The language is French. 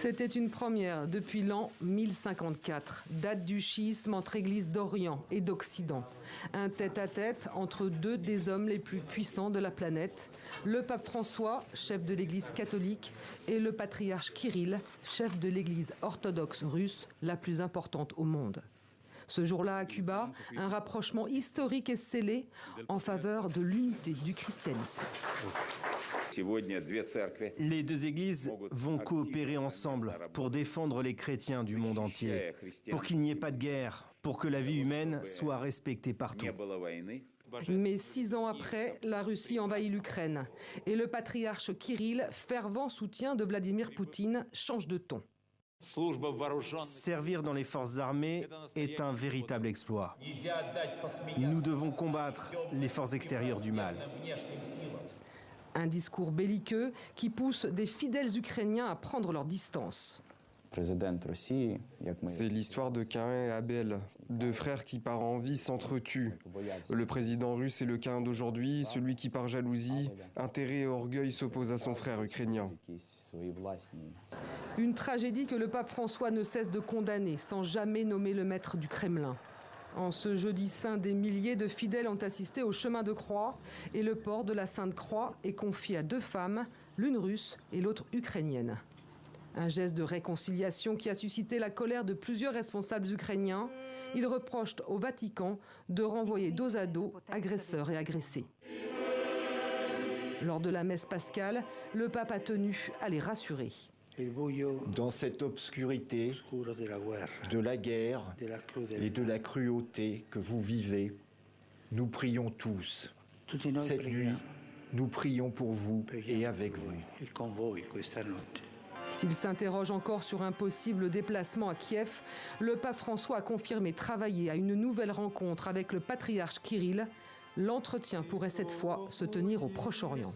C'était une première depuis l'an 1054, date du schisme entre églises d'Orient et d'Occident. Un tête-à-tête entre deux des hommes les plus puissants de la planète, le pape François, chef de l'église catholique, et le patriarche Kirill, chef de l'église orthodoxe russe, la plus importante au monde. Ce jour-là, à Cuba, un rapprochement historique est scellé en faveur de l'unité du christianisme. Les deux églises vont coopérer ensemble pour défendre les chrétiens du monde entier, pour qu'il n'y ait pas de guerre, pour que la vie humaine soit respectée partout. Mais 6 ans après, la Russie envahit l'Ukraine et le patriarche Kirill, fervent soutien de Vladimir Poutine, change de ton. Servir dans les forces armées est un véritable exploit. Nous devons combattre les forces extérieures du mal. Un discours belliqueux qui pousse des fidèles Ukrainiens à prendre leur distance. C'est l'histoire de Caïn et Abel, deux frères qui par envie s'entretuent. Le président russe est le Caïn d'aujourd'hui, celui qui par jalousie, intérêt et orgueil s'oppose à son frère ukrainien. Une tragédie que le pape François ne cesse de condamner sans jamais nommer le maître du Kremlin. En ce jeudi saint, des milliers de fidèles ont assisté au chemin de croix et le port de la Sainte Croix est confié à 2 femmes, l'une russe et l'autre ukrainienne. Un geste de réconciliation qui a suscité la colère de plusieurs responsables ukrainiens. Ils reprochent au Vatican de renvoyer dos à dos agresseurs et agressés. Lors de la messe pascale, le pape a tenu à les rassurer. Dans cette obscurité de la guerre et de la cruauté que vous vivez, nous prions tous. Cette nuit, nous prions pour vous et avec vous. S'il s'interroge encore sur un possible déplacement à Kiev, le pape François a confirmé travailler à une nouvelle rencontre avec le patriarche Kirill. L'entretien pourrait cette fois se tenir au Proche-Orient.